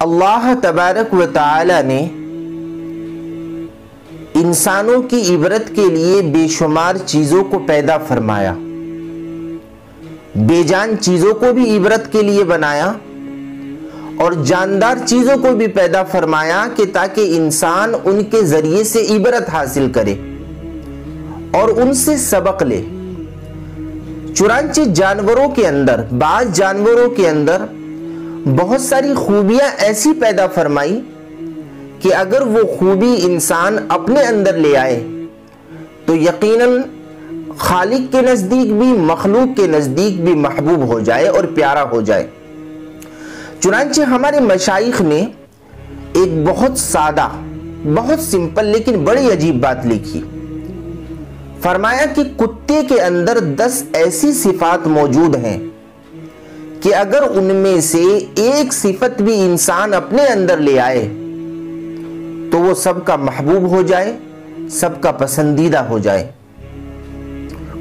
اللہ تبارک و تعالی نے انسانوں کی عبرت کے لیے بے شمار چیزوں کو پیدا فرمایا، بے جان چیزوں کو بھی عبرت کے لیے بنایا اور جاندار چیزوں کو بھی پیدا فرمایا کہ تاکہ انسان ان کے ذریعے سے عبرت حاصل کرے اور ان سے سبق لے۔ چنانچہ جانوروں کے اندر، بعض جانوروں کے اندر بہت ساری خوبیاں ایسی پیدا فرمائی کہ اگر وہ خوبی انسان اپنے اندر لے آئے تو یقیناً خالق کے نزدیک بھی، مخلوق کے نزدیک بھی محبوب ہو جائے اور پیارا ہو جائے۔ چنانچہ ہمارے مشائخ نے ایک بہت سادہ، بہت سمپل لیکن بڑی عجیب بات لکھی۔ فرمایا کہ کتے کے اندر 10 ایسی صفات موجود ہیں کہ اگر ان میں سے ایک صفت بھی انسان اپنے اندر لے آئے تو وہ سب کا محبوب ہو جائے، سب کا پسندیدہ ہو جائے۔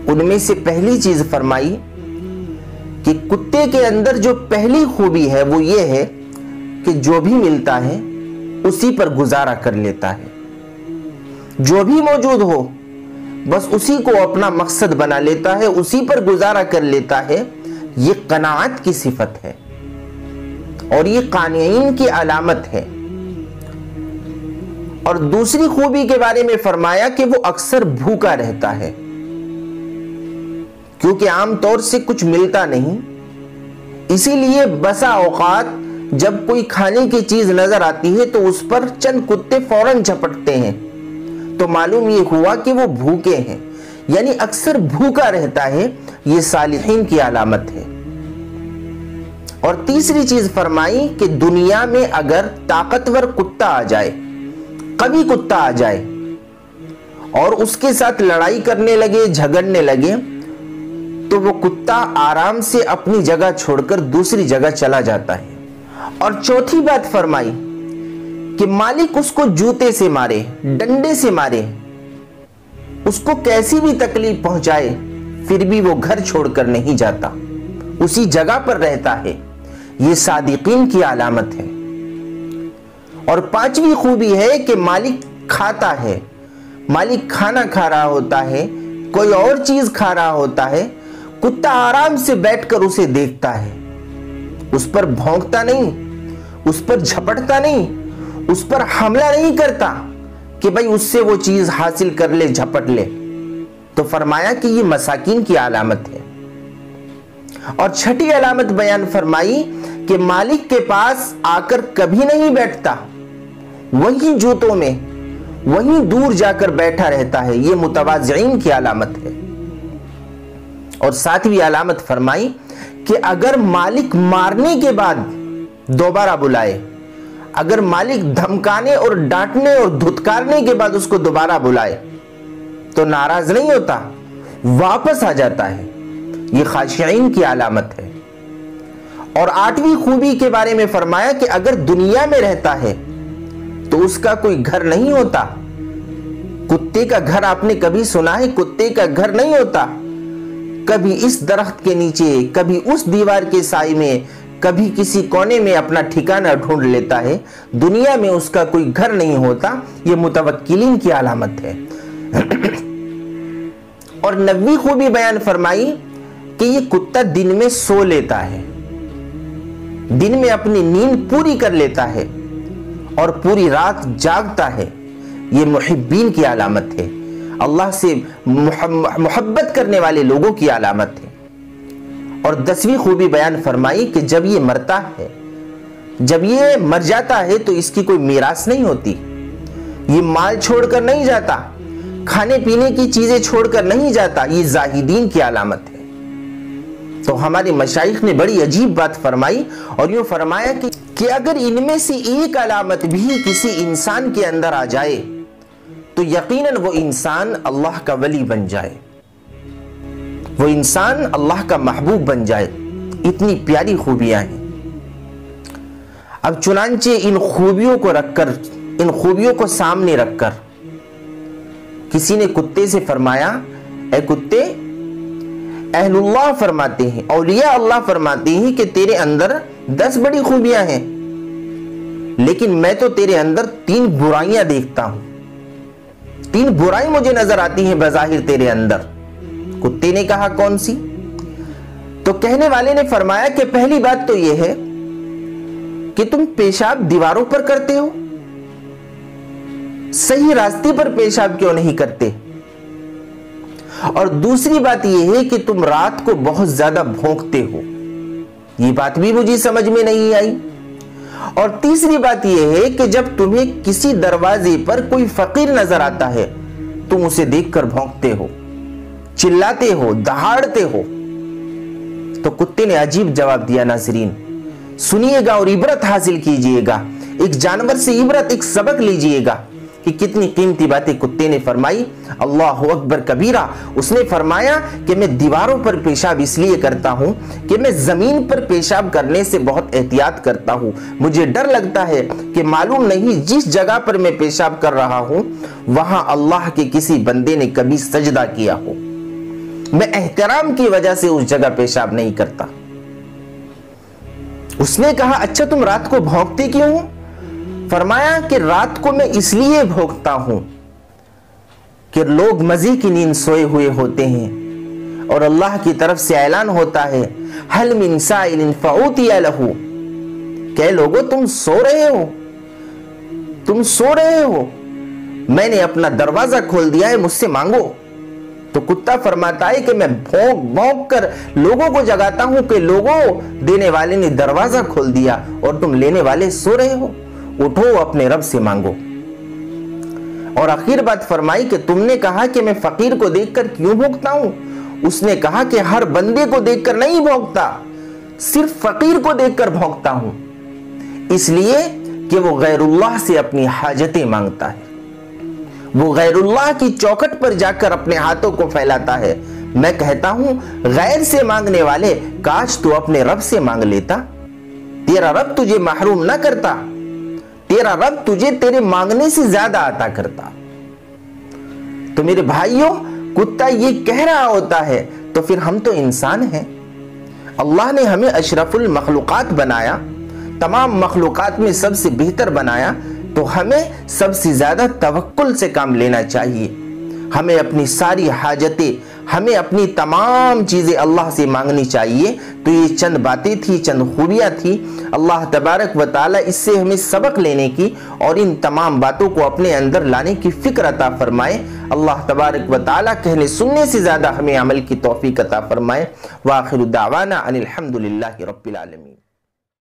ان میں سے پہلی چیز فرمائی کہ کتے کے اندر جو پہلی خوبی ہے وہ یہ ہے کہ جو بھی ملتا ہے اسی پر گزارا کر لیتا ہے، جو بھی موجود ہو بس اسی کو اپنا مقصد بنا لیتا ہے، اسی پر گزارا کر لیتا ہے۔ یہ قناعت کی صفت ہے اور یہ قانعین کی علامت ہے۔ اور دوسری خوبی کے بارے میں فرمایا کہ وہ اکثر بھوکا رہتا ہے، کیونکہ عام طور سے کچھ ملتا نہیں، اسی لیے بسا اوقات جب کوئی کھانے کی چیز نظر آتی ہے تو اس پر چند کتے فوراً جھپٹتے ہیں، تو معلوم یہ ہوا کہ وہ بھوکے ہیں، یعنی اکثر بھوکا رہتا ہے۔ یہ صالحین کی علامت ہے۔ اور تیسری چیز فرمائی کہ دنیا میں اگر طاقتور کتا آ جائے، قوی کتا آ جائے اور اس کے ساتھ لڑائی کرنے لگے، جھگڑنے لگے، تو وہ کتا آرام سے اپنی جگہ چھوڑ کر دوسری جگہ چلا جاتا ہے۔ اور چوتھی بات فرمائی کہ مالک اس کو جوتے سے مارے، ڈنڈے سے مارے، اس کو کیسی بھی تکلیف پہنچائے، پھر بھی وہ گھر چھوڑ کر نہیں جاتا، اسی جگہ پر رہتا ہے۔ یہ صادقین کی علامت ہے۔ اور پانچویں خوبی ہے کہ مالک کھاتا ہے، مالک کھانا کھا رہا ہوتا ہے، کوئی اور چیز کھا رہا ہوتا ہے، کتا آرام سے بیٹھ کر اسے دیکھتا ہے، اس پر بھونکتا نہیں، اس پر جھپٹتا نہیں، اس پر حملہ نہیں کرتا کہ بھئی اس سے وہ چیز حاصل کر لے، جھپٹ لے۔ تو فرمایا کہ یہ مساکین کی علامت ہے۔ اور چھٹی علامت بیان فرمائی کہ مالک کے پاس آ کر کبھی نہیں بیٹھتا، وہیں جوتوں میں، وہیں دور جا کر بیٹھا رہتا ہے۔ یہ متواضعین کی علامت ہے۔ اور ساتویں علامت فرمائی کہ اگر مالک مارنے کے بعد دوبارہ بلائے، اگر مالک دھمکانے اور ڈانٹنے اور دھتکارنے کے بعد اس کو دوبارہ بلائے تو ناراض نہیں ہوتا، واپس آ جاتا ہے۔ یہ خاشعین کی علامت ہے۔ اور آٹھویں خوبی کے بارے میں فرمایا کہ اگر دنیا میں رہتا ہے تو اس کا کوئی گھر نہیں ہوتا۔ کتے کا گھر آپ نے کبھی سنا ہے؟ کتے کا گھر نہیں ہوتا، کبھی اس درخت کے نیچے، کبھی اس دیوار کے سائے میں، کبھی کسی کونے میں اپنا ٹھکانہ ڈھونڈ لیتا ہے۔ دنیا میں اس کا کوئی گھر نہیں ہوتا۔ یہ متوکلین کی علامت ہے۔ اور 9ویں خوبی بیان فرمائی کہ یہ کتا دن میں سو لیتا ہے، دن میں اپنی نیند پوری کر لیتا ہے اور پوری رات جاگتا ہے۔ یہ محبین کی علامت ہے، اللہ سے محبت کرنے والے لوگوں کی علامت ہے۔ اور 10ویں خوبی بیان فرمائی کہ جب یہ مرتا ہے، جب یہ مر جاتا ہے تو اس کی کوئی میراث نہیں ہوتی، یہ مال چھوڑ کر نہیں جاتا، کھانے پینے کی چیزیں چھوڑ کر نہیں جاتا۔ یہ زاہدین کی علامت ہے۔ تو ہمارے مشائخ نے بڑی عجیب بات فرمائی اور یوں فرمایا کہ اگر ان میں سے ایک علامت بھی کسی انسان کے اندر آ جائے تو یقیناً وہ انسان اللہ کا ولی بن جائے، وہ انسان اللہ کا محبوب بن جائے۔ اتنی پیاری خوبیاں ہیں۔ اب چنانچہ ان خوبیوں کو رکھ کر، ان خوبیوں کو سامنے رکھ کر کسی نے کتے سے فرمایا، اے کتے، اہل اللہ فرماتے ہیں، اولیاء اللہ فرماتے ہیں کہ تیرے اندر 10 بڑی خوبیاں ہیں، لیکن میں تو تیرے اندر 3 برائیاں دیکھتا ہوں، 3 برائی مجھے نظر آتی ہیں بظاہر تیرے اندر۔ کتے نے کہا کون سی؟ تو کہنے والے نے فرمایا کہ پہلی بات تو یہ ہے کہ تم پیشاب دیواروں پر کرتے ہو، صحیح راستے پر پیشاب کیوں نہیں کرتے؟ اور دوسری بات یہ ہے کہ تم رات کو بہت زیادہ بھونکتے ہو، یہ بات بھی مجھے سمجھ میں نہیں آئی۔ اور تیسری بات یہ ہے کہ جب تمہیں کسی دروازے پر کوئی فقیر نظر آتا ہے تم اسے دیکھ کر بھونکتے ہو، چلاتے ہو، دہاڑتے ہو۔ تو کتے نے عجیب جواب دیا۔ ناظرین سنیے گا اور عبرت حاصل کیجئے گا، ایک جانور سے عبرت، ایک سبق لیجئے گا کہ کتنی قیمتی باتیں کتے نے فرمائی۔ اللہ اکبر کبیرہ۔ اس نے فرمایا کہ میں دیواروں پر پیشاب اس لیے کرتا ہوں کہ میں زمین پر پیشاب کرنے سے بہت احتیاط کرتا ہوں، مجھے ڈر لگتا ہے کہ معلوم نہیں جس جگہ پر میں پیشاب کر رہا ہوں وہاں اللہ کے کسی بندے نے کبھی سجدہ کیا ہو، میں احترام کی وجہ سے اس جگہ پیشاب نہیں کرتا۔ اس نے کہا اچھا تم رات کو بھونکتے کیوں ہو؟ فرمایا کہ رات کو میں اس لیے بھونکتا ہوں کہ لوگ مزے کی نیند سوئے ہوئے ہوتے ہیں اور اللہ کی طرف سے اعلان ہوتا ہے حل من سائل فأوتي له، کہ لوگو تم سو رہے ہو، تم سو رہے ہو، میں نے اپنا دروازہ کھول دیا ہے، مجھ سے مانگو۔ تو کتا فرماتا ہے کہ میں بھونک بھونک کر لوگوں کو جگاتا ہوں کہ لوگوں دینے والے نے دروازہ کھول دیا اور تم لینے والے سو رہے ہو، اٹھو اپنے رب سے مانگو۔ اور آخر بات فرمائی کہ تم نے کہا کہ میں فقیر کو دیکھ کر کیوں بھونکتا ہوں؟ اس نے کہا کہ ہر بندے کو دیکھ کر نہیں بھونکتا، صرف فقیر کو دیکھ کر بھونکتا ہوں، اس لیے کہ وہ غیر اللہ سے اپنی حاجتیں مانگتا ہے، وہ غیر اللہ کی چوکھٹ پر جا کر اپنے ہاتھوں کو پھیلاتا ہے۔ میں کہتا ہوں غیر سے مانگنے والے کاش تو اپنے رب سے مانگ لیتا، تیرا رب تجھے محروم نہ کرتا، تیرا رب تجھے تیرے مانگنے سے زیادہ عطا کرتا۔ تو میرے بھائیوں کتا یہ کہہ رہا ہوتا ہے تو پھر ہم تو انسان ہیں، اللہ نے ہمیں اشرف المخلوقات بنایا، تمام مخلوقات میں سب سے بہتر بنایا، تو ہمیں سب سے زیادہ توکل سے کام لینا چاہیے، ہمیں اپنی ساری حاجتیں، ہمیں اپنی تمام چیزیں اللہ سے مانگنی چاہیے۔ تو یہ چند باتیں تھی، چند خوبیاں تھی، اللہ تبارک و تعالی اس سے ہمیں سبق لینے کی اور ان تمام باتوں کو اپنے اندر لانے کی فکر عطا فرمائے۔ اللہ تبارک و تعالی کہنے سننے سے زیادہ ہمیں عمل کی توفیق عطا فرمائے۔ وآخر دعوانا ان الحمد للہ رب العالمین۔